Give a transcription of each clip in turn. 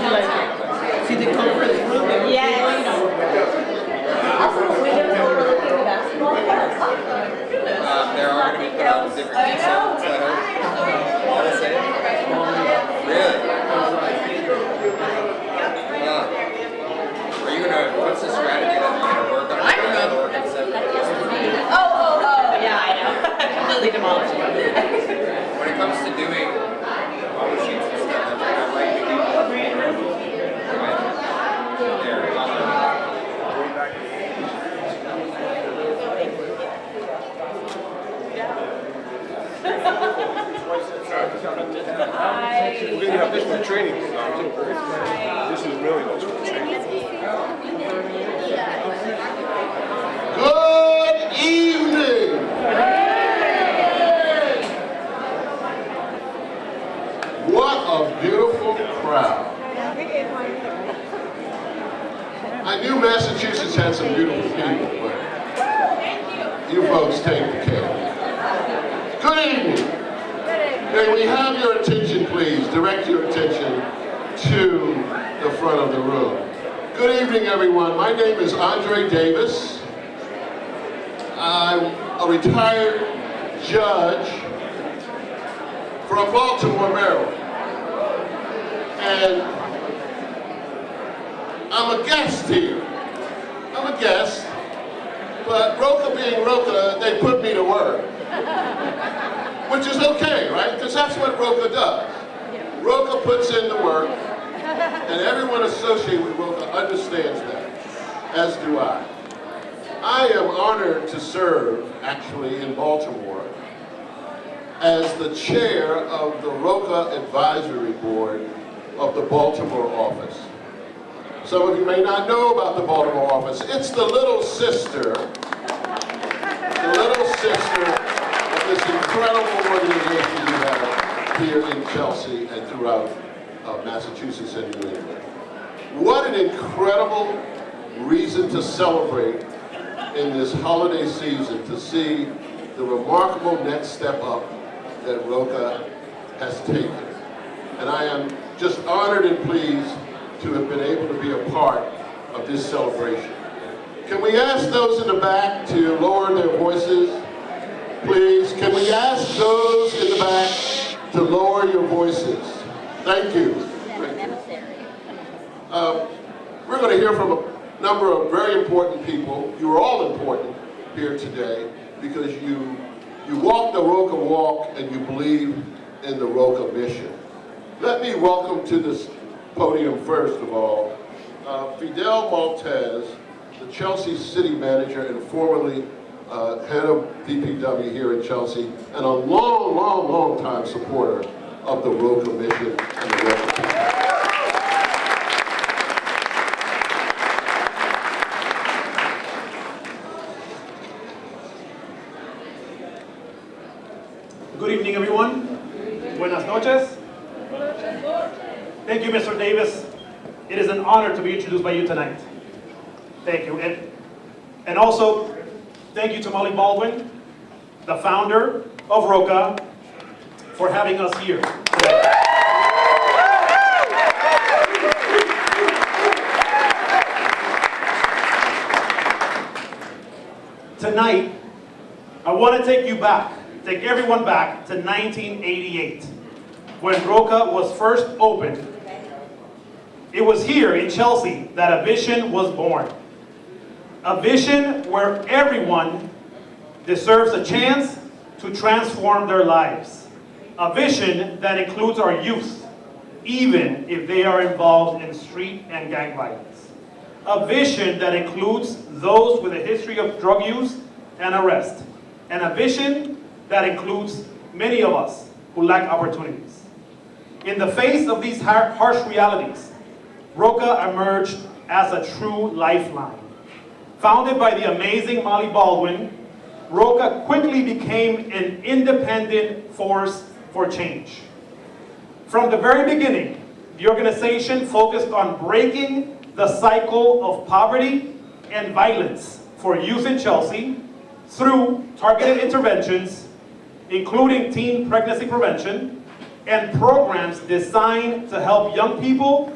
See the conference room? Yes. Also, windows overlooking the basketball court. There are going to be put on different pieces, so I hope. That's it? Really? Are you going to, what's the strategy that you're going to work on? I don't know. Oh, yeah, I know. Completely demolished. When it comes to doing auto sheets and stuff, I like to keep there. We're going to have this one training program too. This is really much for training. Good evening. What a beautiful crowd. I knew Massachusetts had some beautiful people, but you folks take the cake. Good evening. May we have your attention, please? Direct your attention to the front of the room. Good evening, everyone. My name is Andre Davis. I'm a retired judge from Baltimore, Maryland. And I'm a guest here. I'm a guest, but ROCA being ROCA, they put me to work. Which is okay, right? Because that's what ROCA does. ROCA puts in the work, and everyone associated with ROCA understands that, as do I. I am honored to serve, actually, in Baltimore as the chair of the ROCA Advisory Board of the Baltimore office. Some of you may not know about the Baltimore office. It's the little sister of this incredible organization you have here in Chelsea and throughout Massachusetts and New England. What an incredible reason to celebrate in this holiday season, to see the remarkable next step up that ROCA has taken. And I am just honored and pleased to have been able to be a part of this celebration. Can we ask those in the back to lower their voices? Please, can we ask those in the back to lower your voices? Thank you. We're going to hear from a number of very important people. You are all important here today because you walk the ROCA walk and you believe in the ROCA mission. Let me welcome to this podium, first of all, Fidel Maltez, the Chelsea City Manager and formerly head of DPW here in Chelsea, and a long time supporter of the ROCA mission and the ROCA people. Good evening, everyone. Buenas noches. Thank you, Mr. Davis. It is an honor to be introduced by you tonight. Thank you. And also, thank you to Molly Baldwin, the founder of ROCA, for having us here today. Tonight, I want to take everyone back to 1988, when ROCA was first opened. It was here in Chelsea that a vision was born. A vision where everyone deserves a chance to transform their lives. A vision that includes our youth, even if they are involved in street and gang violence. A vision that includes those with a history of drug use and arrest. And a vision that includes many of us who lack opportunities. In the face of these harsh realities, ROCA emerged as a true lifeline. Founded by the amazing Molly Baldwin, ROCA quickly became an independent force for change. From the very beginning, the organization focused on breaking the cycle of poverty and violence for youth in Chelsea through targeted interventions, including teen pregnancy prevention, and programs designed to help young people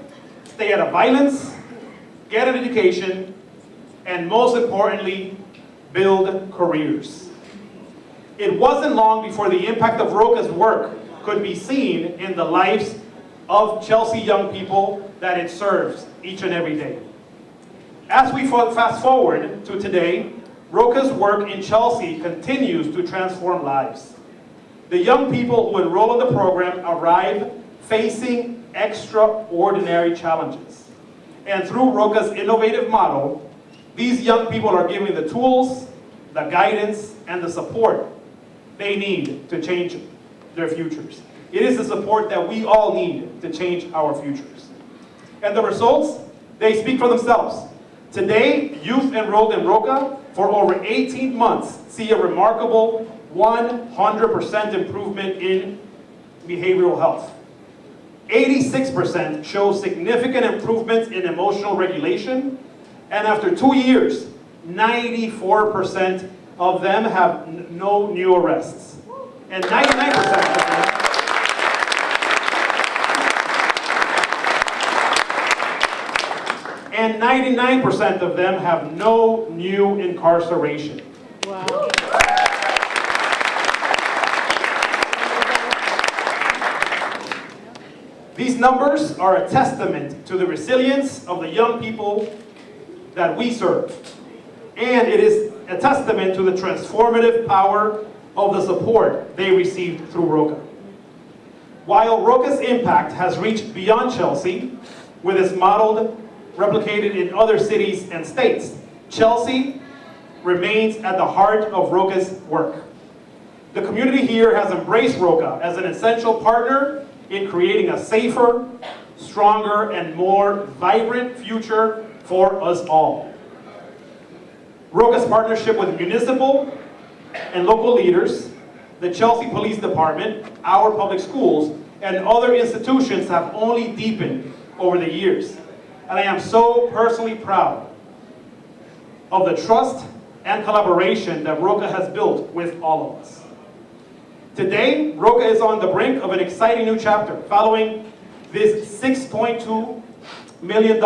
stay out of violence, get an education, and most importantly, build careers. It wasn't long before the impact of ROCA's work could be seen in the lives of Chelsea young people that it serves each and every day. As we fast forward to today, ROCA's work in Chelsea continues to transform lives. The young people who enroll in the program arrive facing extraordinary challenges. And through ROCA's innovative model, these young people are given the tools, the guidance, and the support they need to change their futures. It is the support that we all need to change our futures. And the results, they speak for themselves. Today, youth enrolled in ROCA for over 18 months see a remarkable 100% improvement in behavioral health. 86% show significant improvements in emotional regulation, and after 2 years, 94% of them have no new arrests. And 99% of them and 99% of them have no new incarceration. Wow. These numbers are a testament to the resilience of the young people that we serve. And it is a testament to the transformative power of the support they received through ROCA. While ROCA's impact has reached beyond Chelsea, with its model replicated in other cities and states, Chelsea remains at the heart of ROCA's work. The community here has embraced ROCA as an essential partner in creating a safer, stronger, and more vibrant future for us all. ROCA's partnership with municipal and local leaders, the Chelsea Police Department, our public schools, and other institutions have only deepened over the years. And I am so personally proud of the trust and collaboration that ROCA has built with all of us. Today, ROCA is on the brink of an exciting new chapter following this $6.2 million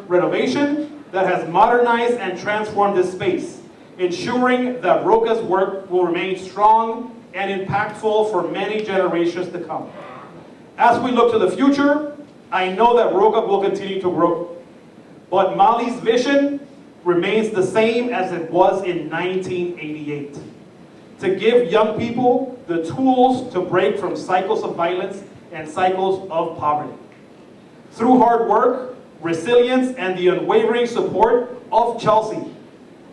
renovation that has modernized and transformed this space, ensuring that ROCA's work will remain strong and impactful for many generations to come. As we look to the future, I know that ROCA will continue to grow, but Molly's vision remains the same as it was in 1988. To give young people the tools to break from cycles of violence and cycles of poverty. Through hard work, resilience, and the unwavering support of Chelsea,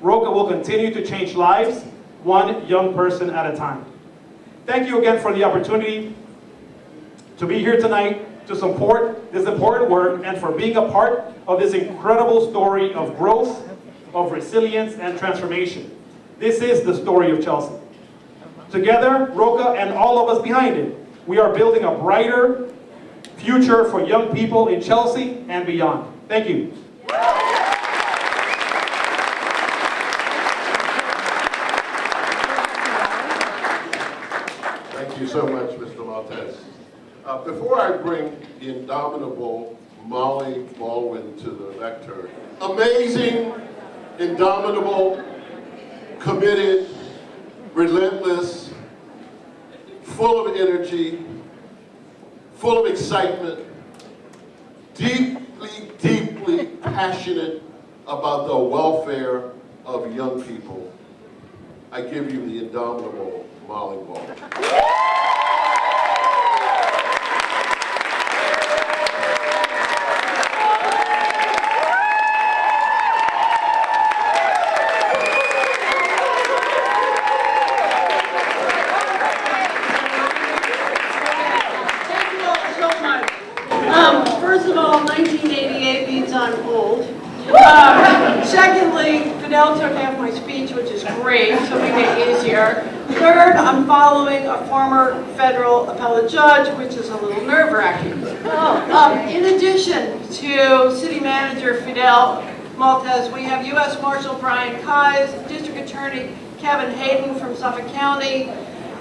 ROCA will continue to change lives, one young person at a time. Thank you again for the opportunity to be here tonight to support this important work and for being a part of this incredible story of growth, of resilience, and transformation. This is the story of Chelsea. Together, ROCA and all of us behind it, we are building a brighter future for young people in Chelsea and beyond. Thank you. Thank you so much, Mr. Maltese. Before I bring the indomitable Molly Baldwin to the lectern, amazing, indomitable, committed, relentless, full of energy, full of excitement, deeply, deeply passionate about the welfare of young people. I give you the indomitable Molly Baldwin. First of all, 1988 means I'm old. Secondly, Fidel took half my speech, which is great, so we make it easier. Third, I'm following a former federal appellate judge, which is a little nerve-wracking. In addition to City Manager Fidel Maltese, we have U.S. Marshal Brian Keyes, District Attorney Kevin Hayden from Suffolk County,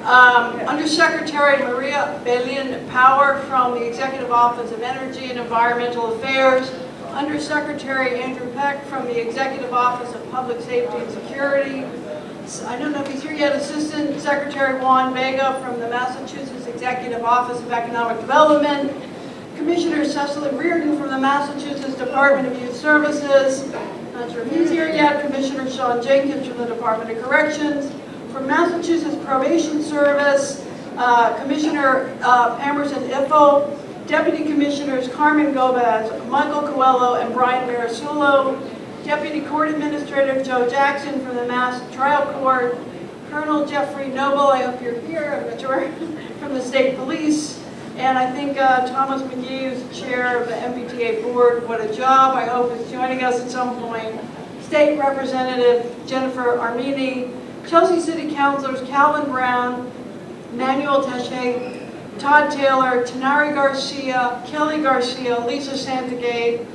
Undersecretary Maria Belin Power from the Executive Office of Energy and Environmental Affairs, Undersecretary Andrew Peck from the Executive Office of Public Safety and Security. I don't know if he's here yet, Assistant Secretary Juan Vega from the Massachusetts Executive Office of Economic Development, Commissioner Cecily Reardon from the Massachusetts Department of Youth Services, not sure if he's here yet, Commissioner Sean Jenkins from the Department of Corrections, from Massachusetts Probation Service, Commissioner Emerson Iffo, Deputy Commissioners Carmen Gomez, Michael Coelho, and Brian Marasulo, Deputy Court Administrator Joe Jackson from the Mass Trial Court, Colonel Jeffrey Noble, I hope you're here, I'm not sure, from the State Police, and I think Thomas McGee, who's chair of the MBTA board, what a job, I hope is joining us at some point. State Representative Jennifer Armini, Chelsea City Councilors Calvin Brown, Manuel Teche, Todd Taylor, Tanari Garcia, Kelly Garcia, Lisa Santagate,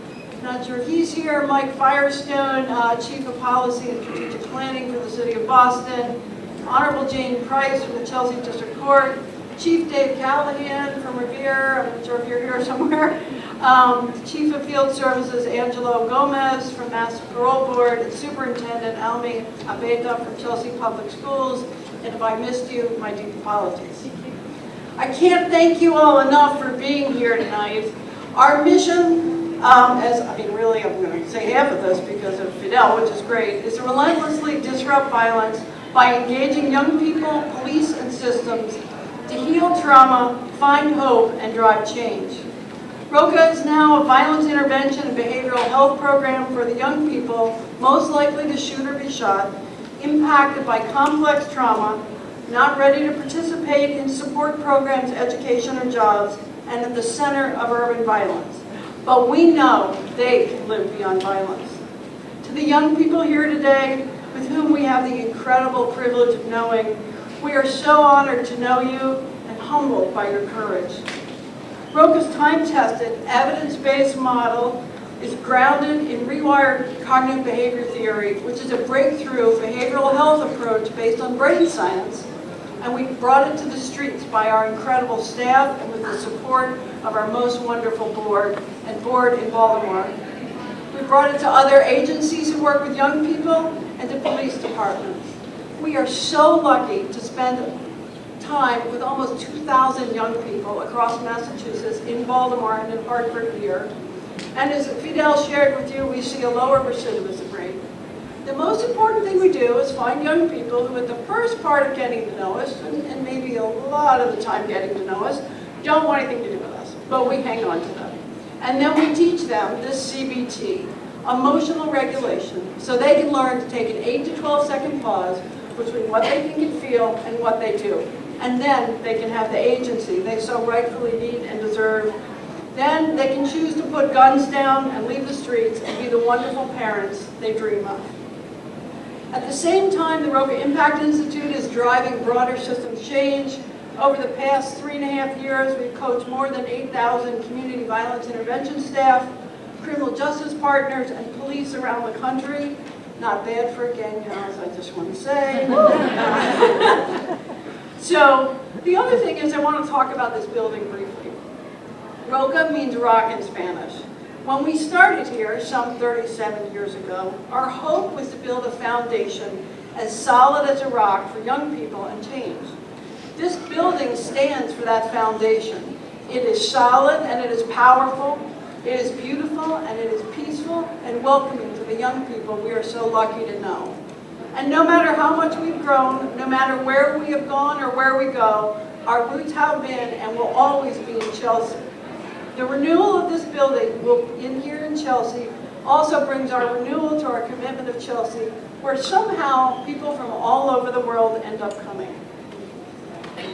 not sure if he's here, Mike Firestone, Chief of Policy and Strategic Planning for the City of Boston, Honorable Jane Price from the Chelsea District Court, Chief Dave Callahan from Revere, I'm not sure if you're here somewhere, Chief of Field Services Angelo Gomez from Mass Parole Board, and Superintendent Almi Abeta from Chelsea Public Schools, and if I missed you, my deep apologies. I can't thank you all enough for being here tonight. Our mission, I'm going to say half of this because of Fidel, which is great, is to relentlessly disrupt violence by engaging young people, police, and systems to heal trauma, find hope, and drive change. ROCA is now a violence intervention and behavioral health program for the young people most likely to shoot or be shot, impacted by complex trauma, not ready to participate in support programs, education, or jobs, and at the center of urban violence. But we know they can live beyond violence. To the young people here today, with whom we have the incredible privilege of knowing, we are so honored to know you and humbled by your courage. ROCA's time-tested, evidence-based model is grounded in rewired cognitive behavior theory, which is a breakthrough behavioral health approach based on brain science. And we brought it to the streets by our incredible staff and with the support of our most wonderful board in Baltimore. We brought it to other agencies who work with young people and to police departments. We are so lucky to spend time with almost 2,000 young people across Massachusetts, in Baltimore and in Hartford here. And as Fidel shared with you, we see a lower recidivism rate. The most important thing we do is find young people who at the first part of getting to know us, and maybe a lot of the time getting to know us, don't want anything to do with us, but we hang on to them. And then we teach them this CBT, emotional regulation, so they can learn to take an 8 to 12 second pause between what they think and feel and what they do. And then they can have the agency they so rightfully need and deserve. Then they can choose to put guns down and leave the streets and be the wonderful parents they dream of. At the same time, the ROCA Impact Institute is driving broader systems change. Over the past 3.5 years, we've coached more than 8,000 community violence intervention staff, criminal justice partners, and police around the country. Not bad for a gang house, I just want to say. So, the other thing is I want to talk about this building briefly. ROCA means rock in Spanish. When we started here some 37 years ago, our hope was to build a foundation as solid as a rock for young people and change. This building stands for that foundation. It is solid and it is powerful, it is beautiful and it is peaceful and welcoming to the young people we are so lucky to know. And no matter how much we've grown, no matter where we have gone or where we go, our roots have been and will always be in Chelsea. The renewal of this building here in Chelsea also brings our renewal to our commitment of Chelsea, where somehow people from all over the world end up coming.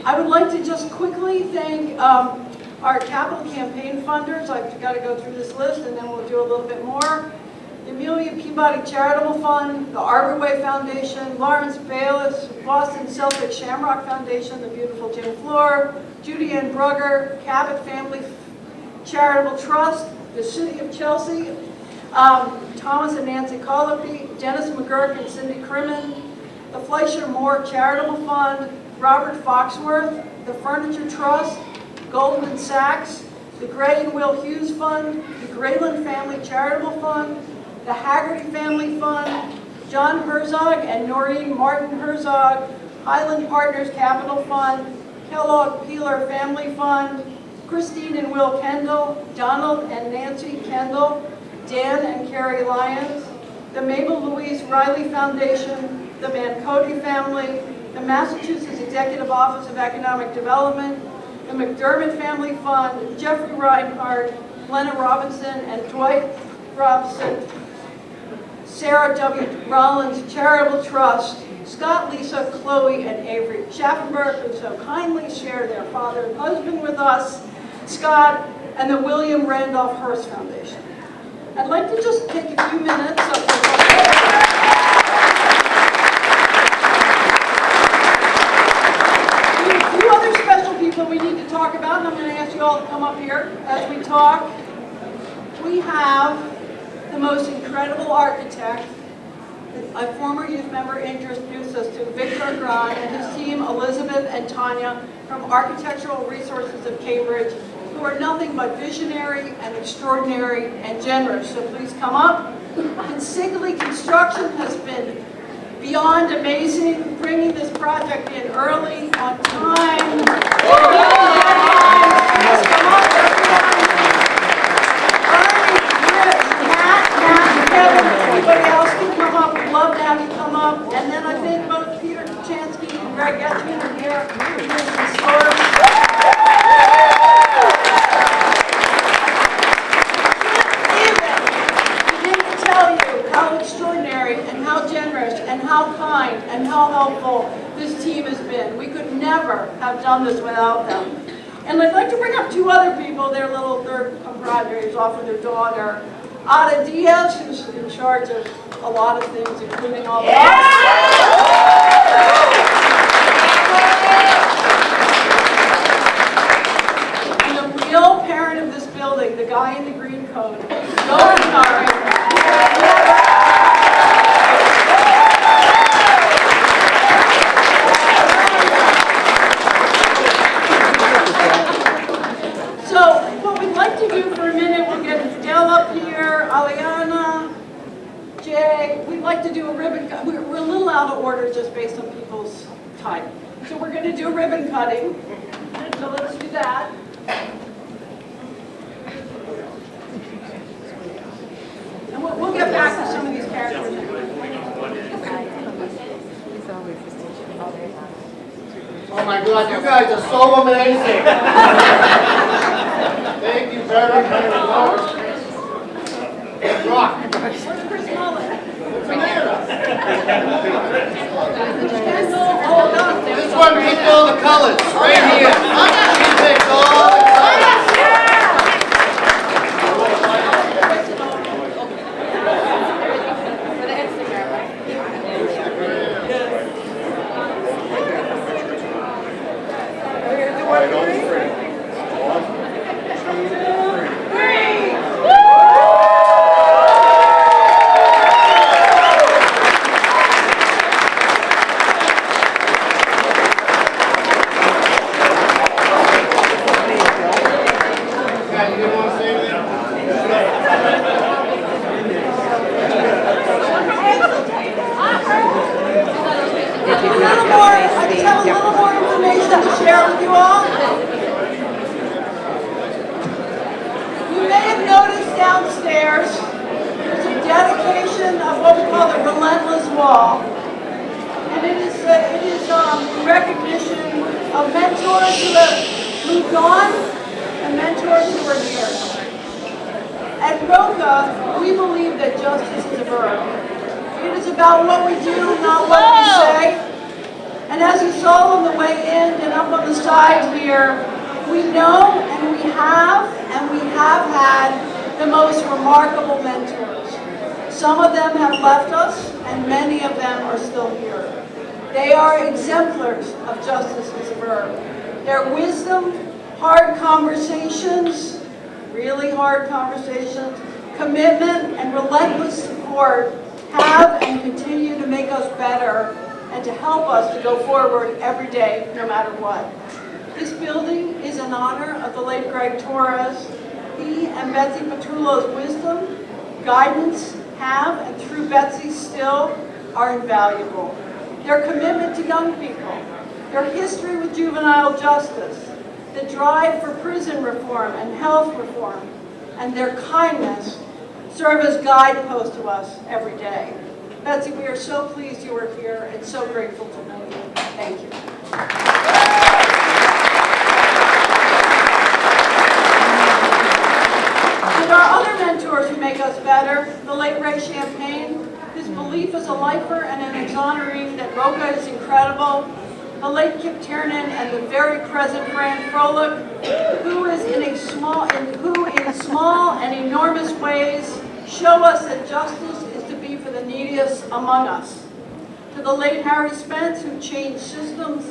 I would like to just quickly thank our capital campaign funders. I've got to go through this list and then we'll do a little bit more. The Amelia Peabody Charitable Fund, the Arbor Way Foundation, Lawrence Bayless, Boston Celtic Shamrock Foundation, the beautiful Jim Floor, Judy Ann Brugger, Cabot Family Charitable Trust, the City of Chelsea, Thomas and Nancy Colopy, Dennis McGurk and Cindy Crimmen, the Fleischer Moore Charitable Fund, Robert Foxworth, the Furniture Trust, Goldman Sachs, the Gray and Will Hughes Fund, the Grayland Family Charitable Fund, the Haggerty Family Fund, John Herzog and Noreen Martin Herzog, Highland Partners Capital Fund, Kellogg Peeler Family Fund, Christine and Will Kendall, Donald and Nancy Kendall, Dan and Carrie Lyons, the Mabel Louise Riley Foundation, the Mancote family, the Massachusetts Executive Office of Economic Development, the McDermott Family Fund, Jeffrey Reinhardt, Glenna Robinson and Dwight Robinson, Sarah W. Rollins Charitable Trust, Scott, Lisa, Chloe, and Avery Schaffenberg, who so kindly shared their father and husband with us, Scott, and the William Randolph Hearst Foundation. I'd like to just take a few minutes of a few other special people we need to talk about, and I'm going to ask you all to come up here as we talk. We have the most incredible architect. A former youth member introduced us to Victor Grad and his team, Elizabeth and Tanya, from Architectural Resources of Cambridge, who are nothing but visionary and extraordinary and generous. So please come up. Consigli Construction has been beyond amazing, bringing this project in early, on time. Please come up, everyone. Kevin, everybody else can come up. We'd love to have you come up. And then I think both Peter Chansky and Greg Etchman are here. Here's some stories. I didn't tell you how extraordinary and how generous and how kind and how helpful this team has been. We could never have done this without them. And I'd like to bring up two other people. They're compadres off with their daughter. Ada Diaz, who's in charge of a lot of things, including all of us. And the real parent of this building, the guy in the green coat, Joe Nari. So what we'd like to do for a minute, we'll get Dell up here, Aliana, Jay. We'd like to do a ribbon cut. We're a little out of order just based on people's time. So we're going to do ribbon cutting. So let's do that. And we'll get back to some of these characters. Oh my God, you guys are so amazing. Thank you very, very much. Rock. Where's Chris Mullen? What's the matter? Hold on. This one picked all the colors, right here. She picked all the colors. At ROCA, we believe that justice is a verb. It is about what we do, not what we say. And as you saw on the way in and up on the sides here, we know and we have had the most remarkable mentors. Some of them have left us, and many of them are still here. They are exemplars of justice as a verb. Their wisdom, hard conversations, really hard conversations, commitment, and relentless support have and continue to make us better and to help us to go forward every day, no matter what. This building is in honor of the late Greg Torres. He and Betsy Petrullo's wisdom, guidance have, and through Betsy still, are invaluable. Their commitment to young people, their history with juvenile justice, the drive for prison reform and health reform, and their kindness serve as guideposts to us every day. Betsy, we are so pleased you are here and so grateful to know you. Thank you. With our other mentors who make us better, the late Ray Champagne, his belief as a lifer and an exoneree that ROCA is incredible, the late Kip Tiernan and the very present Fran Froelich, who in small and enormous ways show us that justice is to be for the neediest among us. To the late Harry Spence, who changed systems,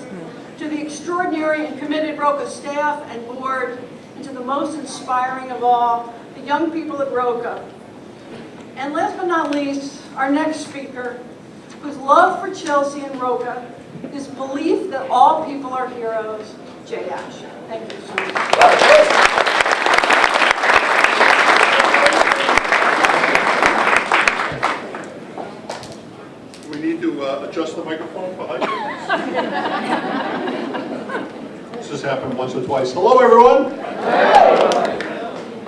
to the extraordinary and committed ROCA staff and board, and to the most inspiring of all, the young people at ROCA. And last but not least, our next speaker, whose love for Chelsea and ROCA, his belief that all people are heroes, Jay Ash. Thank you so much. We need to adjust the microphone for height. This has happened once or twice. Hello, everyone.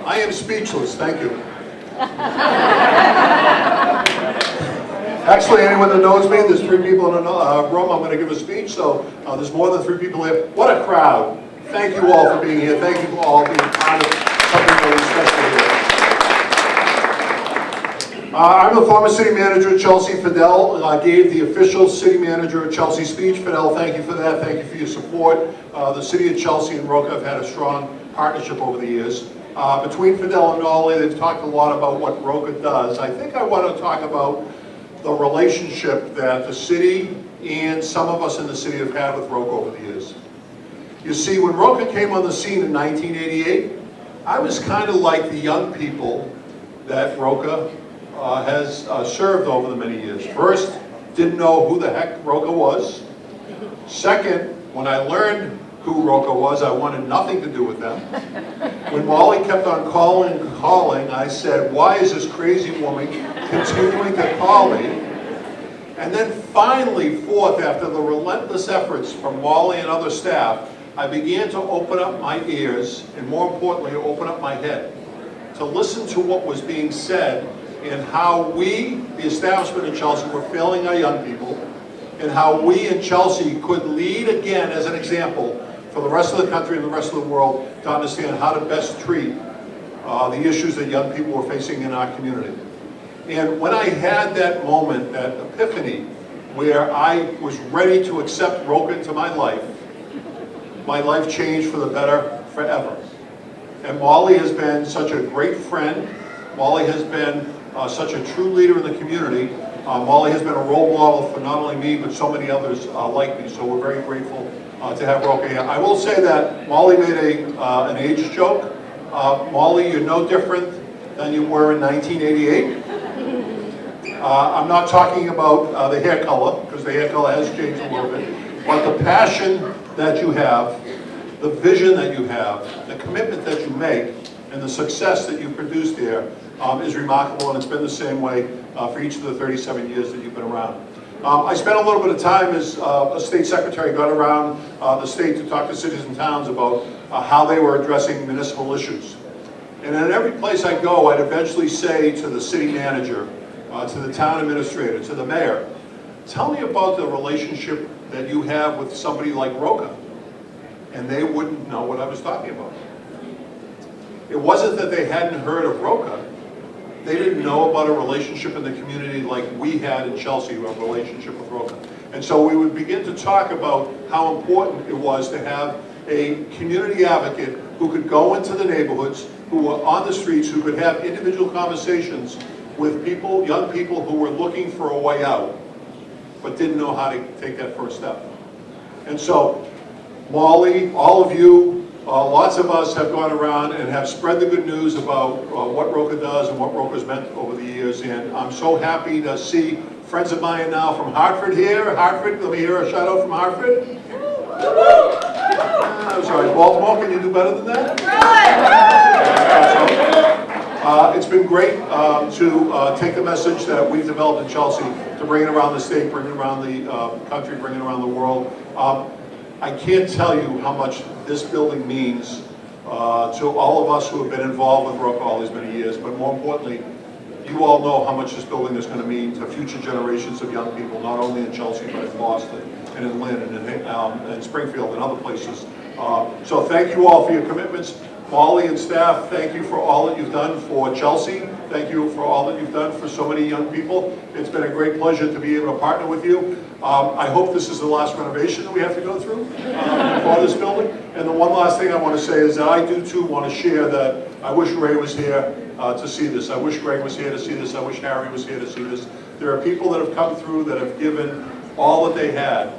I am speechless. Thank you. Actually, anyone that knows me, there's 3 people in a room. I'm going to give a speech, so there's more than 3 people here. What a crowd. Thank you all for being here. Thank you for all being part of something really special here. I'm the former city manager at Chelsea. Fidel gave the official city manager at Chelsea speech. Fidel, thank you for that. Thank you for your support. The city of Chelsea and ROCA have had a strong partnership over the years. Between Fidel and Ollie, they've talked a lot about what ROCA does. I think I want to talk about the relationship that the city and some of us in the city have had with ROCA over the years. You see, when ROCA came on the scene in 1988, I was kind of like the young people that ROCA has served over the many years. First, didn't know who the heck ROCA was. Second, when I learned who ROCA was, I wanted nothing to do with them. When Molly kept on calling and calling, I said, why is this crazy woman continuing to call me? And then finally, fourth, after the relentless efforts from Molly and other staff, I began to open up my ears, and more importantly, to open up my head, to listen to what was being said and how we, the establishment in Chelsea, were failing our young people, and how we in Chelsea could lead again as an example for the rest of the country and the rest of the world to understand how to best treat the issues that young people were facing in our community. And when I had that moment, that epiphany, where I was ready to accept ROCA into my life changed for the better forever. And Molly has been such a great friend. Molly has been such a true leader in the community. Molly has been a role model for not only me, but so many others like me. So we're very grateful to have ROCA here. I will say that Molly made an age joke. Molly, you're no different than you were in 1988. I'm not talking about the hair color, because the hair color has changed a little bit, but the passion that you have, the vision that you have, the commitment that you make, and the success that you produce there is remarkable, and it's been the same way for each of the 37 years that you've been around. I spent a little bit of time as a state secretary, got around the state to talk to cities and towns about how they were addressing municipal issues. And in every place I go, I'd eventually say to the city manager, to the town administrator, to the mayor, tell me about the relationship that you have with somebody like ROCA. And they wouldn't know what I was talking about. It wasn't that they hadn't heard of ROCA. They didn't know about a relationship in the community like we had in Chelsea, a relationship with ROCA. And so we would begin to talk about how important it was to have a community advocate who could go into the neighborhoods, who were on the streets, who could have individual conversations with people, young people who were looking for a way out, but didn't know how to take that first step. And so, Molly, all of you, lots of us have gone around and have spread the good news about what ROCA does and what ROCA's meant over the years, and I'm so happy to see friends of mine now from Hartford here. Hartford, let me hear a shout out from Hartford. I'm sorry, Baltimore, can you do better than that? It's been great to take the message that we've developed in Chelsea to bring it around the state, bring it around the country, bring it around the world. I can't tell you how much this building means to all of us who have been involved with ROCA all these many years, but more importantly, you all know how much this building is going to mean to future generations of young people, not only in Chelsea, but in Boston, and in Lynn, and in Springfield, and other places. So thank you all for your commitments. Molly and staff, thank you for all that you've done for Chelsea. Thank you for all that you've done for so many young people. It's been a great pleasure to be able to partner with you. I hope this is the last renovation that we have to go through for this building. And the one last thing I want to say is that I do too want to share that I wish Ray was here to see this. I wish Greg was here to see this. I wish Harry was here to see this. There are people that have come through that have given all that they had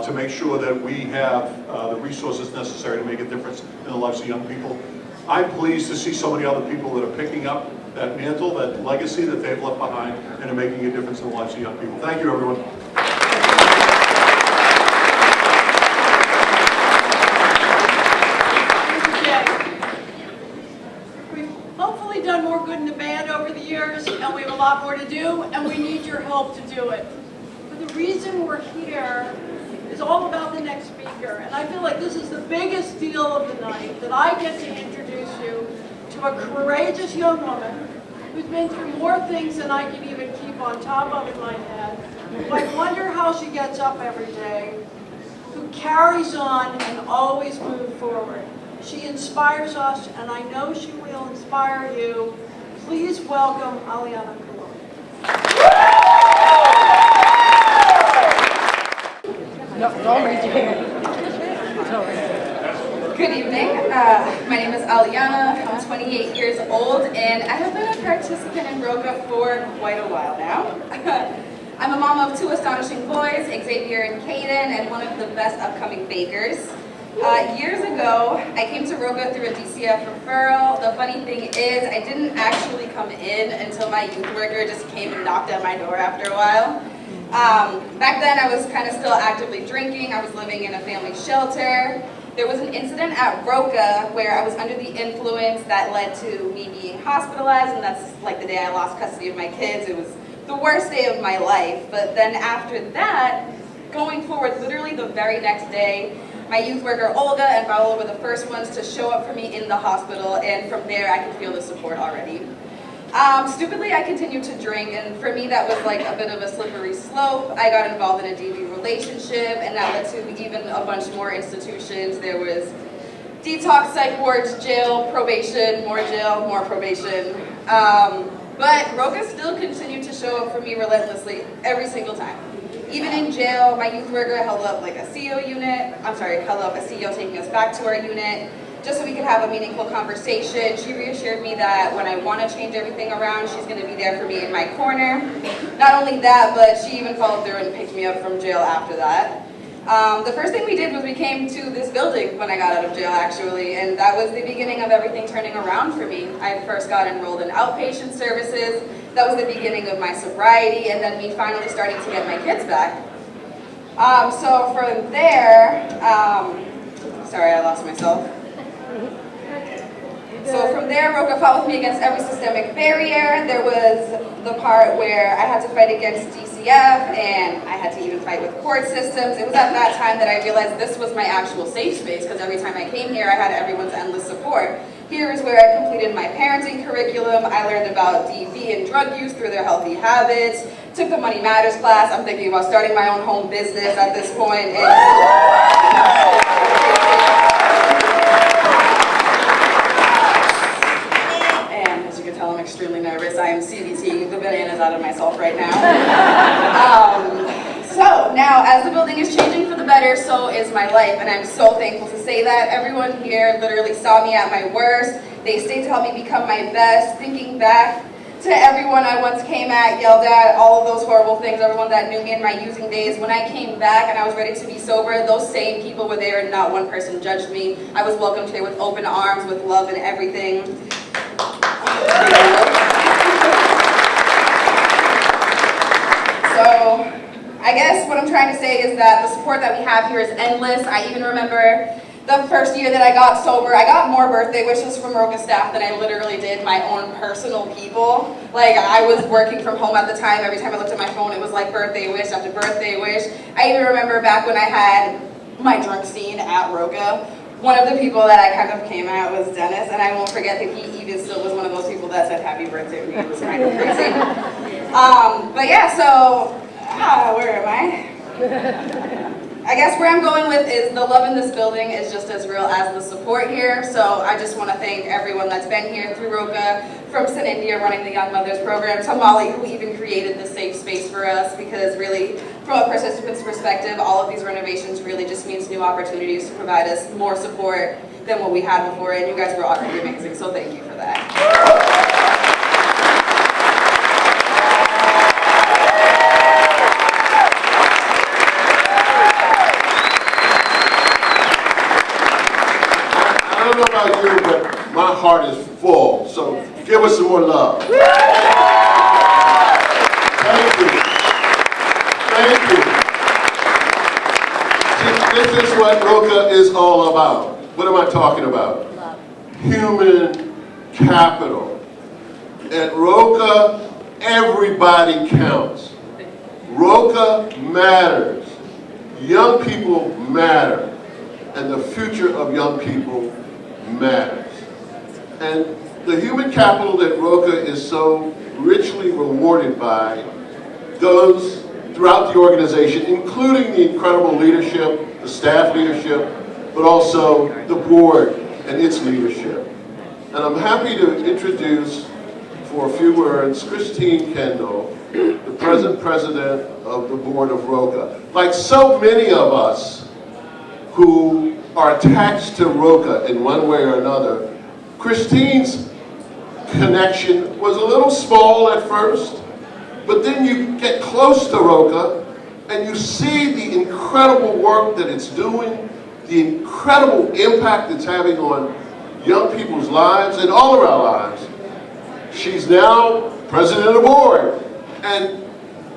to make sure that we have the resources necessary to make a difference in the lives of young people. I'm pleased to see so many other people that are picking up that mantle, that legacy that they've left behind, and are making a difference in the lives of young people. Thank you, everyone. We've hopefully done more good than bad over the years, and we have a lot more to do, and we need your help to do it. But the reason we're here is all about the next speaker, and I feel like this is the biggest deal of the night, that I get to introduce you to a courageous young woman who's been through more things than I can even keep on top of in my head, who I wonder how she gets up every day, who carries on and always moves forward. She inspires us, and I know she will inspire you. Please welcome Aliana Colon. Don't raise your hand. Good evening. My name is Aliana. I'm 28 years old, and I have been a participant in ROCA for quite a while now. I'm a mom of 2 astonishing boys, Xavier and Caden, and one of the best upcoming bakers. Years ago, I came to ROCA through a DCF referral. The funny thing is, I didn't actually come in until my youth worker just came and knocked at my door after a while. Back then, I was kind of still actively drinking. I was living in a family shelter. There was an incident at ROCA where I was under the influence that led to me being hospitalized, and that's like the day I lost custody of my kids. It was the worst day of my life. But then after that, going forward, literally the very next day, my youth worker Olga and Paolo were the first ones to show up for me in the hospital, and from there I could feel the support already. Stupidly, I continued to drink, and for me that was like a bit of a slippery slope. I got involved in a DV relationship, and that led to even a bunch more institutions. There was detox, psych wards, jail, probation, more jail, more probation. But ROCA still continued to show up for me relentlessly every single time. Even in jail, my youth worker held up like a held up a CEO taking us back to our unit, just so we could have a meaningful conversation. She reassured me that when I want to change everything around, she's going to be there for me in my corner. Not only that, but she even followed through and picked me up from jail after that. The first thing we did was we came to this building when I got out of jail, actually, and that was the beginning of everything turning around for me. I first got enrolled in outpatient services. That was the beginning of my sobriety, and then me finally starting to get my kids back. So from there, sorry, I lost myself. So from there, ROCA fought with me against every systemic barrier. There was the part where I had to fight against DCF, and I had to even fight with court systems. It was at that time that I realized this was my actual safe space, because every time I came here, I had everyone's endless support. Here is where I completed my parenting curriculum. I learned about DV and drug use through their healthy habits. Took the Money Matters class. I'm thinking about starting my own home business at this point. And as you can tell, I'm extremely nervous. I am CBT the bananas out of myself right now. So now, as the building is changing for the better, so is my life, and I'm so thankful to say that. Everyone here literally saw me at my worst. They stayed to help me become my best. Thinking back to everyone I once came at, yelled at, all of those horrible things, everyone that knew me in my using days, when I came back and I was ready to be sober, those same people were there and not one person judged me. I was welcomed here with open arms, with love and everything. So I guess what I'm trying to say is that the support that we have here is endless. I even remember the first year that I got sober, I got more birthday wishes from ROCA staff than I literally did my own personal people. Like, I was working from home at the time. Every time I looked at my phone, it was like birthday wish after birthday wish. I even remember back when I had my drunk scene at ROCA, one of the people that I kind of came at was Dennis, and I won't forget that he even still was one of those people that said happy birthday to me. It was kind of crazy. But yeah, so, where am I? I guess where I'm going with is the love in this building is just as real as the support here. So I just want to thank everyone that's been here through ROCA, from St. India running the Young Mothers program, to Molly, who even created this safe space for us, because really, from a participant's perspective, all of these renovations really just means new opportunities to provide us more support than what we had before, and you guys were already amazing, so thank you for that. I don't know about you, but my heart is full, so give us some more love. Thank you. Thank you. See, this is what ROCA is all about. What am I talking about? Human capital. At ROCA, everybody counts. ROCA matters. Young people matter. And the future of young people matters. And the human capital that ROCA is so richly rewarded by goes throughout the organization, including the incredible leadership, the staff leadership, but also the board and its leadership. And I'm happy to introduce, for a few words, Christine Kendall, the present president of the board of ROCA. Like so many of us who are attached to ROCA in one way or another, Christine's connection was a little small at first, but then you get close to ROCA and you see the incredible work that it's doing, the incredible impact it's having on young people's lives and all of our lives. She's now president of the board, and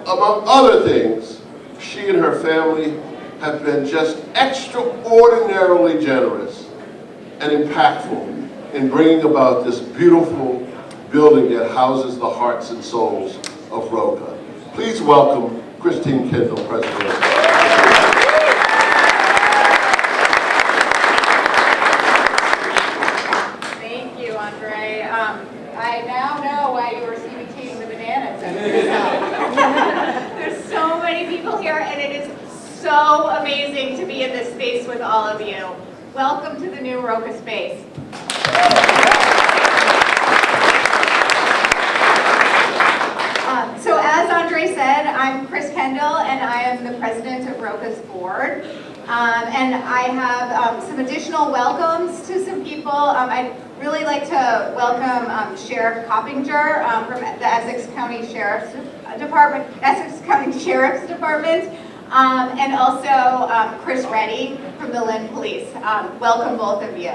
among other things, she and her family have been just extraordinarily generous and impactful in bringing about this beautiful building that houses the hearts and souls of ROCA. Please welcome Christine Kendall, President. Thank you, Andre. I now know why you were CBTing the bananas. There's so many people here, and it is so amazing to be in this space with all of you. Welcome to the new ROCA space. So as Andre said, I'm Chris Kendall, and I am the president of ROCA's board. And I have some additional welcomes to some people. I'd really like to welcome Sheriff Coppinger from the Essex County Sheriff's Department, and also Chris Reddy from the Lynn Police. Welcome, both of you.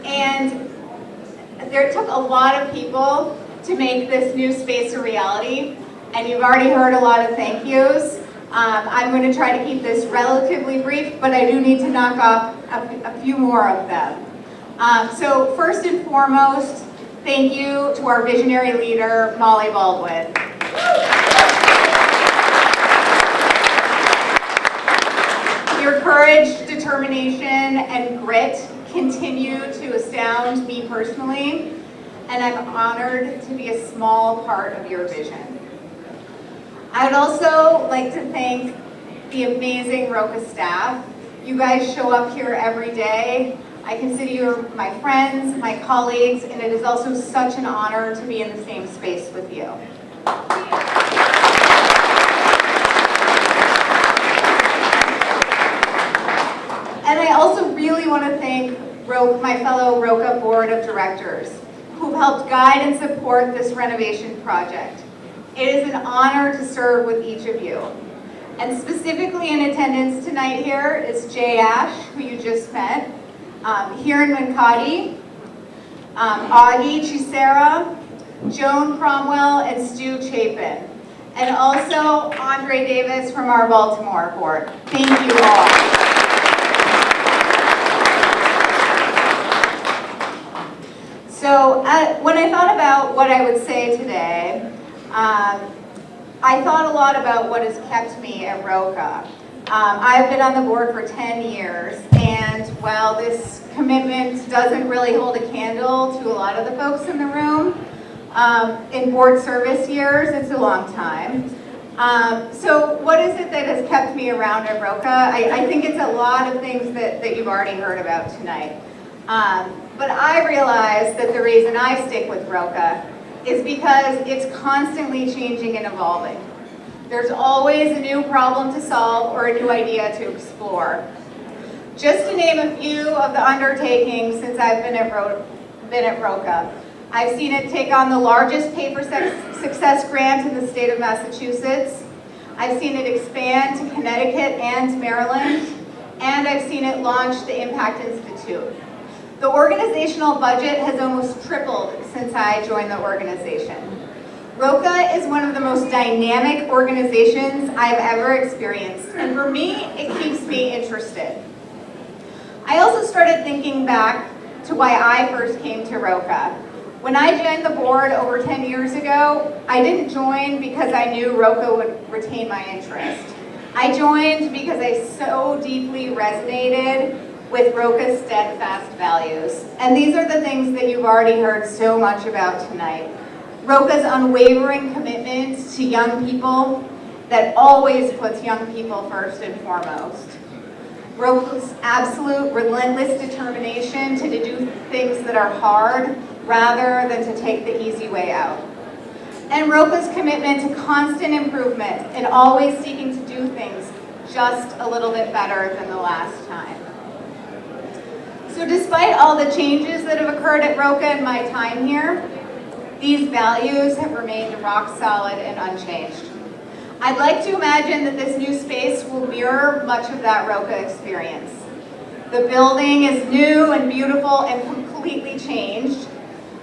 And there took a lot of people to make this new space a reality, and you've already heard a lot of thank yous. I'm going to try to keep this relatively brief, but I do need to knock off a few more of them. So first and foremost, thank you to our visionary leader, Molly Baldwin. Your courage, determination, and grit continue to astound me personally, and I'm honored to be a small part of your vision. I would also like to thank the amazing ROCA staff. You guys show up here every day. I consider you my friends, my colleagues, and it is also such an honor to be in the same space with you. And I also really want to thank my fellow ROCA board of directors who've helped guide and support this renovation project. It is an honor to serve with each of you. And specifically in attendance tonight here is Jay Ash, who you just met, here in Mankati, Augie Chisera, Joan Cromwell, and Stu Chapin. And also Andre Davis from our Baltimore board. Thank you all. So when I thought about what I would say today, I thought a lot about what has kept me at ROCA. I've been on the board for 10 years, and while this commitment doesn't really hold a candle to a lot of the folks in the room, in board service years, it's a long time. So what is it that has kept me around at ROCA? I think it's a lot of things that you've already heard about tonight. But I realize that the reason I stick with ROCA is because it's constantly changing and evolving. There's always a new problem to solve or a new idea to explore. Just to name a few of the undertakings since I've been at ROCA, I've seen it take on the largest paper success grant in the state of Massachusetts. I've seen it expand to Connecticut and Maryland, and I've seen it launch the Impact Institute. The organizational budget has almost tripled since I joined the organization. ROCA is one of the most dynamic organizations I've ever experienced, and for me, it keeps me interested. I also started thinking back to why I first came to ROCA. When I joined the board over 10 years ago, I didn't join because I knew ROCA would retain my interest. I joined because I so deeply resonated with ROCA's steadfast values. And these are the things that you've already heard so much about tonight. ROCA's unwavering commitment to young people that always puts young people first and foremost. ROCA's absolute relentless determination to do things that are hard rather than to take the easy way out. And ROCA's commitment to constant improvement and always seeking to do things just a little bit better than the last time. So despite all the changes that have occurred at ROCA in my time here, these values have remained rock solid and unchanged. I'd like to imagine that this new space will mirror much of that ROCA experience. The building is new and beautiful and completely changed,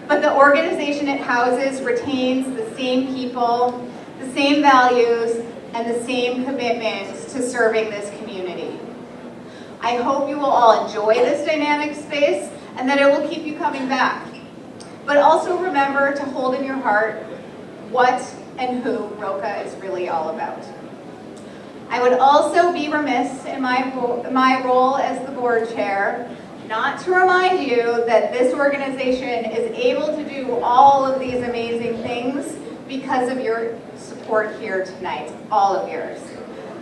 but the organization it houses retains the same people, the same values, and the same commitments to serving this community. I hope you will all enjoy this dynamic space and that it will keep you coming back. But also remember to hold in your heart what and who ROCA is really all about. I would also be remiss in my role as the board chair not to remind you that this organization is able to do all of these amazing things because of your support here tonight, all of yours.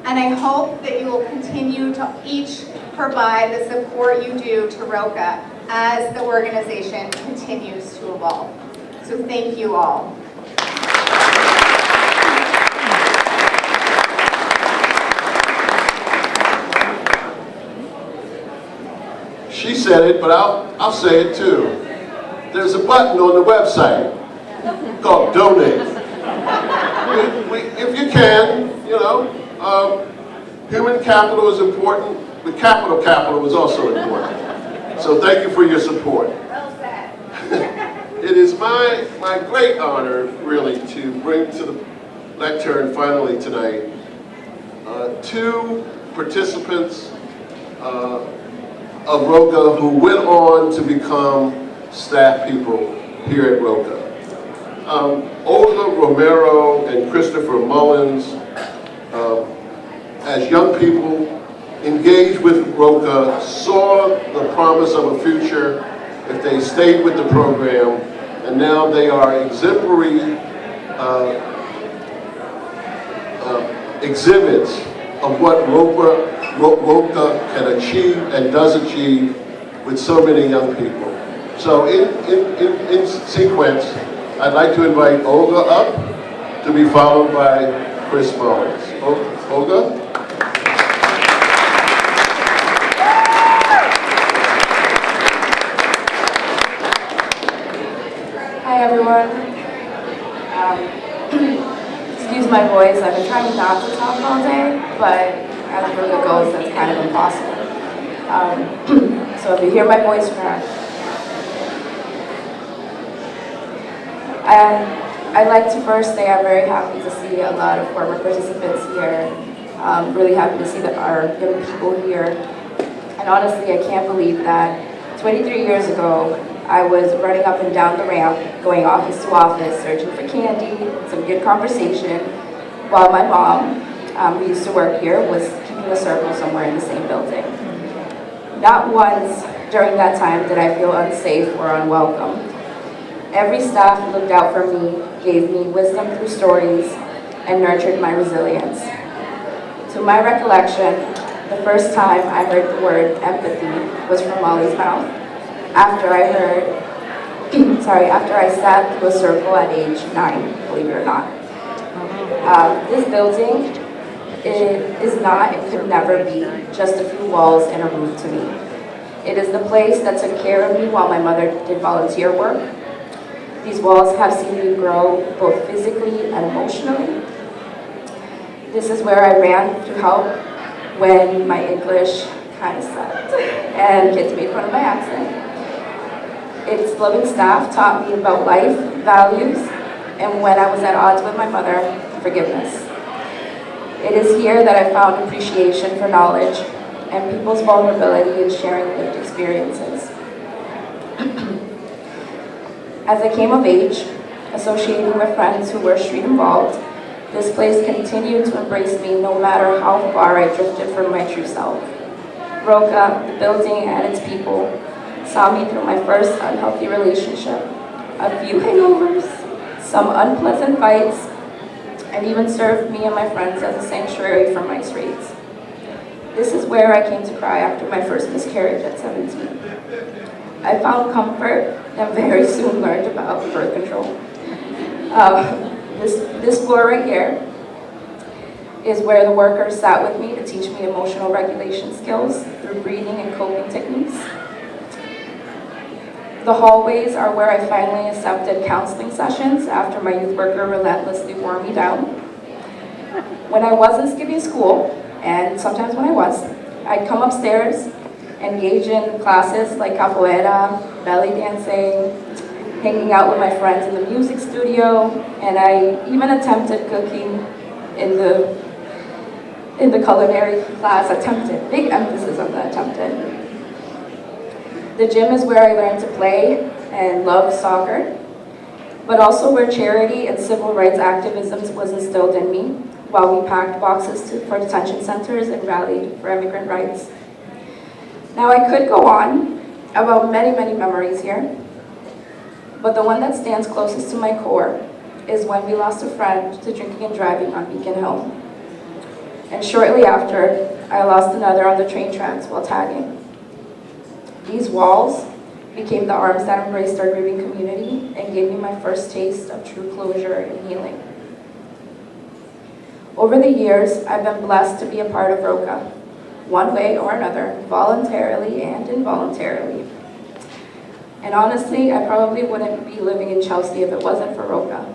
And I hope that you will continue to each provide the support you do to ROCA as the organization continues to evolve. So thank you all. She said it, but I'll say it too. There's a button on the website called Donate. If you can, human capital is important, but capital is also important. So thank you for your support. Well said. It is my great honor, really, to bring to the lectern finally tonight two participants of ROCA who went on to become staff people here at ROCA. Olga Romero and Christopher Mullins, as young people engaged with ROCA, saw the promise of a future if they stayed with the program, and now they are exemplary exhibits of what ROCA can achieve and does achieve with so many young people. So in sequence, I'd like to invite Olga up to be followed by Chris Mullins. Olga? Hi everyone. Excuse my voice, I've been trying not to talk all day, but as ROCA goes, that's kind of impossible. So if you hear my voice crack, And I'd like to first say I'm very happy to see a lot of former participants here. Really happy to see our young people here. And honestly, I can't believe that 23 years ago, I was running up and down the ramp, going office to office, searching for candy, some good conversation, while my mom, who used to work here, was keeping a circle somewhere in the same building. Not once during that time did I feel unsafe or unwelcome. Every staff looked out for me, gave me wisdom through stories, and nurtured my resilience. To my recollection, the first time I heard the word empathy was from Molly's mouth, after I sat through a circle at age 9, believe it or not. This building is not, it could never be, just a few walls and a roof to me. It is the place that took care of me while my mother did volunteer work. These walls have seen me grow both physically and emotionally. This is where I ran to help when my English kind of sucked and kids made fun of my accent. Its loving staff taught me about life, values, and when I was at odds with my mother, forgiveness. It is here that I found appreciation for knowledge and people's vulnerability in sharing lived experiences. As I came of age, associating with friends who were street involved, this place continued to embrace me no matter how far I drifted from my true self. ROCA, the building and its people, saw me through my first unhealthy relationship, a few hangovers, some unpleasant fights, and even served me and my friends as a sanctuary from my streets. This is where I came to cry after my first miscarriage at 17. I found comfort and very soon learned about birth control. This floor right here is where the workers sat with me to teach me emotional regulation skills through breathing and coping techniques. The hallways are where I finally accepted counseling sessions after my youth worker relentlessly wore me down. When I wasn't skipping school, and sometimes when I was, I'd come upstairs, engage in classes like capoeira, belly dancing, hanging out with my friends in the music studio, and I even attempted cooking in the culinary class. Attempted, big emphasis on the attempted. The gym is where I learned to play and love soccer, but also where charity and civil rights activism was instilled in me while we packed boxes for detention centers and rallied for immigrant rights. Now I could go on about many, many memories here, but the one that stands closest to my core is when we lost a friend to drinking and driving on Beacon Hill. And shortly after, I lost another on the train tracks while tagging. These walls became the arms that embraced our grieving community and gave me my first taste of true closure and healing. Over the years, I've been blessed to be a part of ROCA, one way or another, voluntarily and involuntarily. And honestly, I probably wouldn't be living in Chelsea if it wasn't for ROCA.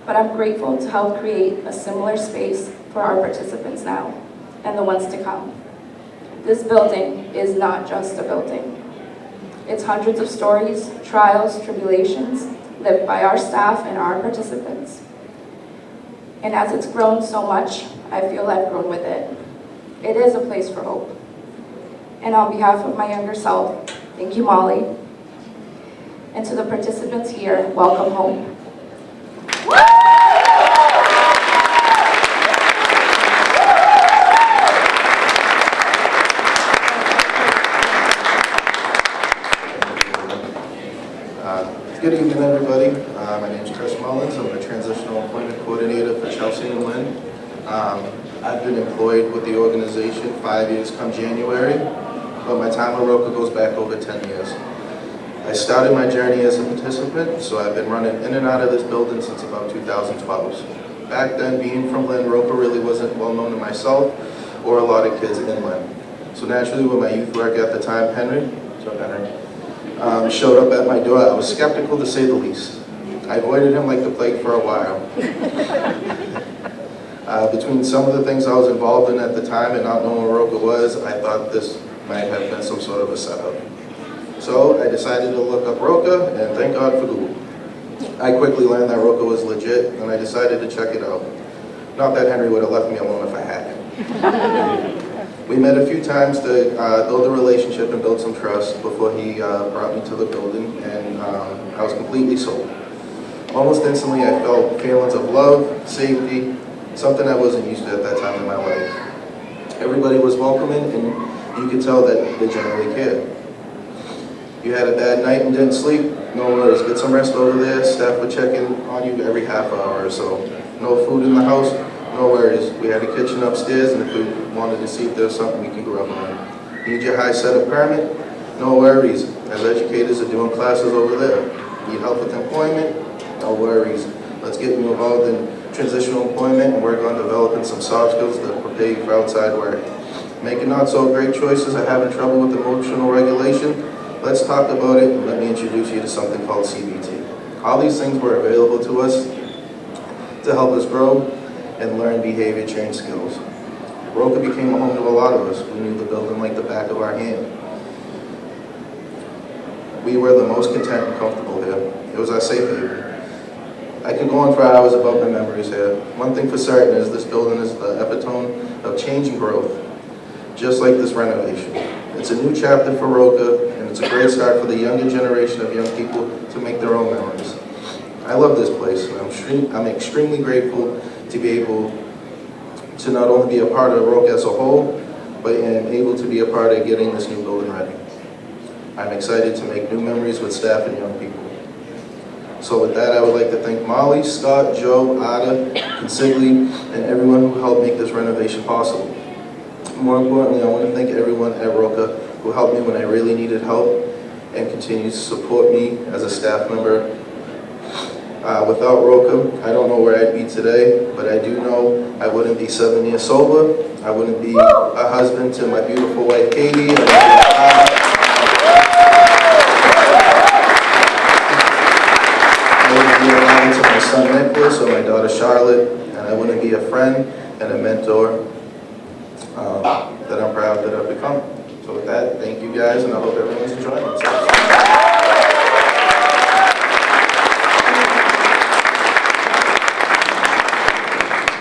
But I'm grateful to help create a similar space for our participants now and the ones to come. This building is not just a building. It's hundreds of stories, trials, tribulations, lived by our staff and our participants. And as it's grown so much, I feel I've grown with it. It is a place for hope. And on behalf of my younger self, thank you, Molly. And to the participants here, welcome home. Good evening, everybody. My name is Chris Mullins. I'm the Transitional Employment Coordinator for Chelsea and Lynn. I've been employed with the organization 5 years come January, but my time with ROCA goes back over 10 years. I started my journey as a participant, so I've been running in and out of this building since about 2012. Back then, being from Lynn, ROCA really wasn't well known to myself or a lot of kids in Lynn. So naturally, with my youth work at the time, Henry, showed up at my door, I was skeptical to say the least. I avoided him like the plague for a while. Between some of the things I was involved in at the time and not knowing what ROCA was, I thought this might have been some sort of a setup. So I decided to look up ROCA, and thank God for Google. I quickly learned that ROCA was legit, and I decided to check it out. Not that Henry would have left me alone if I hadn't. We met a few times to build a relationship and build some trust before he brought me to the building, and I was completely sold. Almost instantly, I felt feelings of love, safety, something I wasn't used to at that time in my life. Everybody was welcoming, and you could tell that they generally cared. You had a bad night and didn't sleep, no worries. Get some rest over there. Staff would check in on you every half hour or so. No food in the house, no worries. We had a kitchen upstairs, and if we wanted to see if there's something we can grab on. Need your high setup permit? No worries. As educators are doing classes over there. Need help with employment? No worries. Let's get you involved in transitional employment and work on developing some soft skills that prepare you for outside work. Making not so great choices or having trouble with emotional regulation? Let's talk about it, and let me introduce you to something called CBT. All these things were available to us to help us grow and learn behavior change skills. ROCA became a home to a lot of us. We knew the building like the back of our hand. We were the most content and comfortable here. It was our safe haven. I could go on for hours about my memories here. One thing for certain is this building is the epitome of change and growth, just like this renovation. It's a new chapter for ROCA, and it's a great start for the younger generation of young people to make their own memories. I love this place, and I'm extremely grateful to be able to not only be a part of ROCA as a whole, but am able to be a part of getting this new building ready. I'm excited to make new memories with staff and young people. So with that, I would like to thank Molly, Scott, Joe, Ada, Consigli, and everyone who helped make this renovation possible. More importantly, I want to thank everyone at ROCA who helped me when I really needed help and continues to support me as a staff member. Without ROCA, I don't know where I'd be today, but I do know I wouldn't be 7 years sober. I wouldn't be a husband to my beautiful wife, Katie. I wouldn't be a father to my son, Nicholas, or my daughter, Charlotte, and I wouldn't be a friend and a mentor that I'm proud that I've become. So with that, thank you guys, and I hope everyone's enjoying themselves.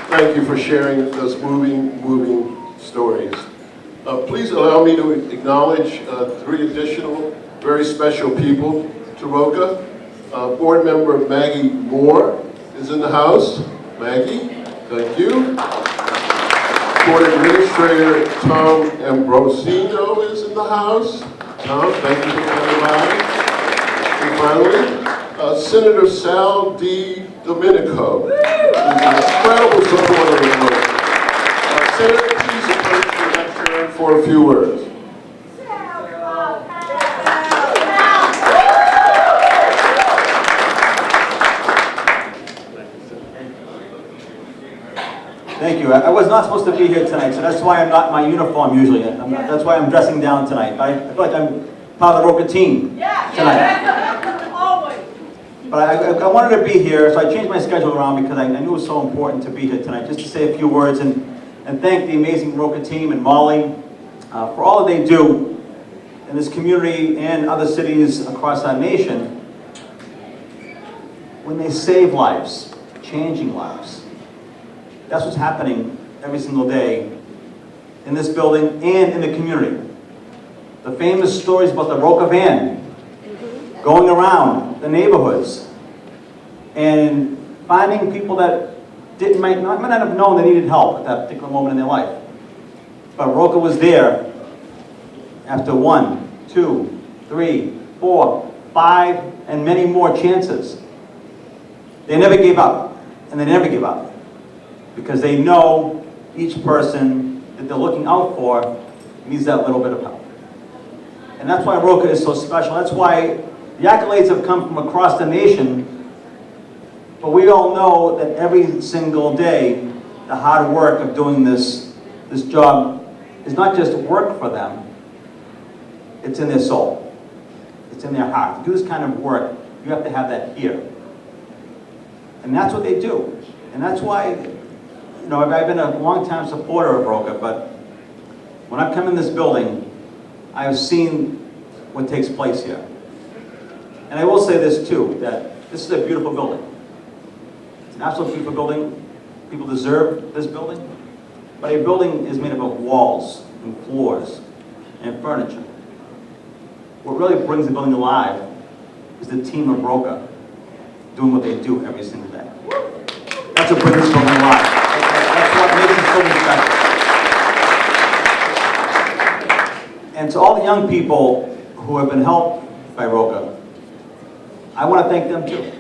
Thank you for sharing those moving stories. Please allow me to acknowledge 3 additional very special people to ROCA. Board member Maggie Moore is in the house. Maggie, thank you. Board Administrator Tom Ambrosino is in the house. Tom, thank you for coming by. And finally, Senator Sal D. Domenico, who's an incredible supporter of ROCA. Senator, please approach the lectern for a few words. Thank you. I was not supposed to be here tonight, so that's why I'm not in my uniform usually. That's why I'm dressing down tonight. I feel like I'm part of the ROCA team tonight. Always. But I wanted to be here, so I changed my schedule around because I knew it was so important to be here tonight, just to say a few words and thank the amazing ROCA team and Molly for all that they do in this community and other cities across our nation when they save lives, changing lives. That's what's happening every single day in this building and in the community. The famous stories about the ROCA van going around the neighborhoods and finding people that might not have known they needed help at that particular moment in their life. But ROCA was there after 1, 2, 3, 4, 5, and many more chances. They never gave up, and they never give up. Because they know each person that they're looking out for needs that little bit of help. And that's why ROCA is so special. That's why the accolades have come from across the nation, but we all know that every single day, the hard work of doing this job is not just work for them, it's in their soul. It's in their heart. To do this kind of work, you have to have that here. And that's what they do. And that's why, you know, I've been a long-time supporter of ROCA, but when I've come in this building, I've seen what takes place here. And I will say this too, that This is a beautiful building. It's an absolutely beautiful building. People deserve this building. But a building is made up of walls and floors and furniture. What really brings the building alive is the team of ROCA doing what they do every single day. That's what brings this building alive. That's what makes it so special. And to all the young people who have been helped by ROCA, I want to thank them too.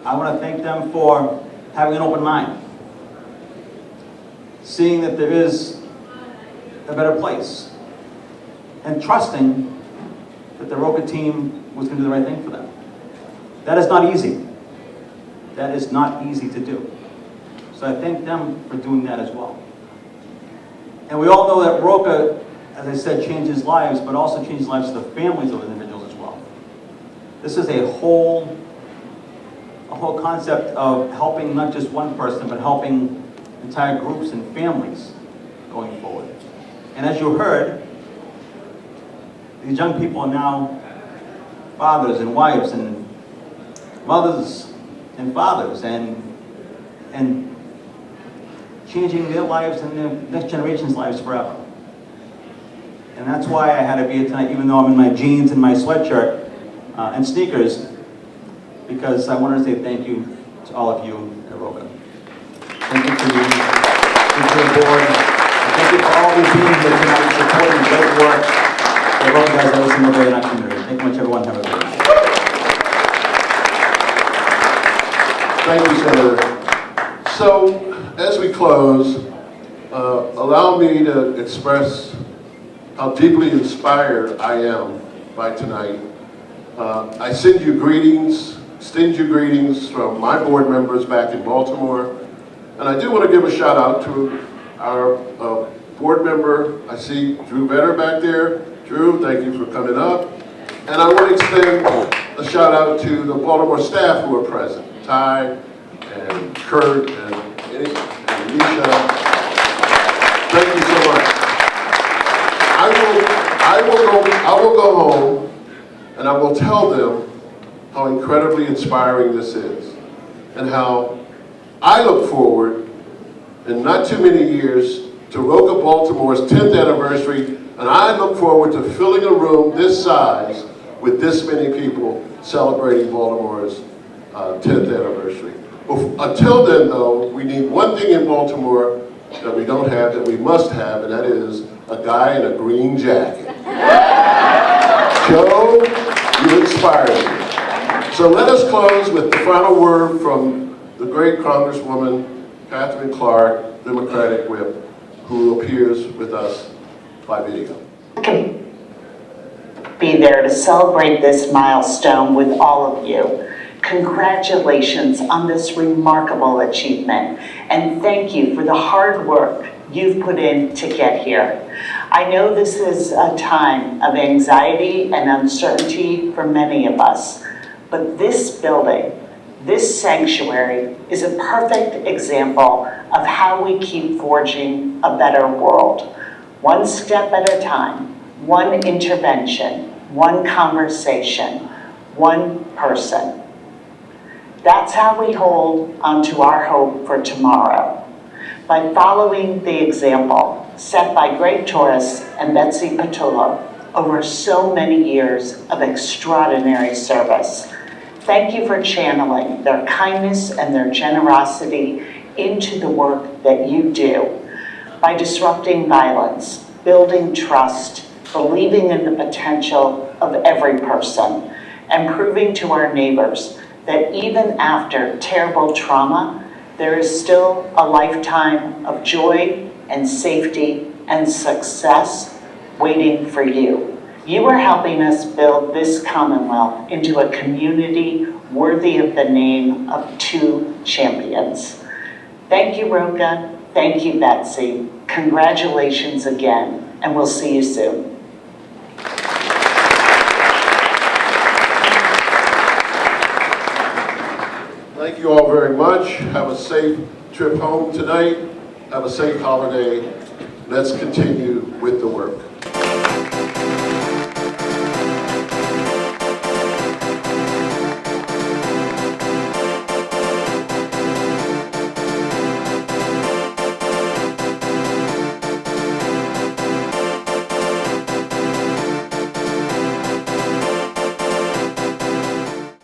I want to thank them for having an open mind, seeing that there is a better place, and trusting that the ROCA team was going to do the right thing for them. That is not easy. That is not easy to do. So I thank them for doing that as well. And we all know that ROCA, as I said, changes lives, but also changes lives of the families of individuals as well. This is a whole concept of helping not just one person, but helping entire groups and families going forward. And as you heard, these young people are now fathers and wives and mothers and fathers and changing their lives and the next generation's lives forever. And that's why I had to be here tonight, even though I'm in my jeans and my sweatshirt and sneakers, because I wanted to say thank you to all of you at ROCA. Thank you to you, thank you to the board, and thank you for all of you being here tonight, supporting the great work that ROCA does every single day in our community. Thank you much, everyone. Have a good night. Thank you, Senator. So, as we close, allow me to express how deeply inspired I am by tonight. I send you greetings, extend you greetings from my board members back in Baltimore. And I do want to give a shout out to our board member. I see Drew Vetter back there. Drew, thank you for coming up. And I want to extend a shout out to the Baltimore staff who are present. Ty and Kurt and Nisha. Thank you so much. I will go home and I will tell them how incredibly inspiring this is and how I look forward in not too many years to ROCA Baltimore's 10th anniversary, and I look forward to filling a room this size with this many people celebrating Baltimore's 10th anniversary. Until then, though, we need one thing in Baltimore that we don't have, that we must have, and that is a guy in a green jacket. Joe, you inspire me. So let us close with the final word from the great Congresswoman Catherine Clark, Democratic Whip, who appears with us by video. Be there to celebrate this milestone with all of you. Congratulations on this remarkable achievement, and thank you for the hard work you've put in to get here. I know this is a time of anxiety and uncertainty for many of us, but this building, this sanctuary, is a perfect example of how we keep forging a better world. One step at a time, one intervention, one conversation, one person. That's how we hold onto our hope for tomorrow. By following the example set by Greg Torres and Betsy Patullo over so many years of extraordinary service. Thank you for channeling their kindness and their generosity into the work that you do by disrupting violence, building trust, believing in the potential of every person, and proving to our neighbors that even after terrible trauma, there is still a lifetime of joy and safety and success waiting for you. You are helping us build this Commonwealth into a community worthy of the name of two champions. Thank you, ROCA. Thank you, Betsy. Congratulations again, and we'll see you soon. Thank you all very much. Have a safe trip home tonight. Have a safe holiday. Let's continue with the work.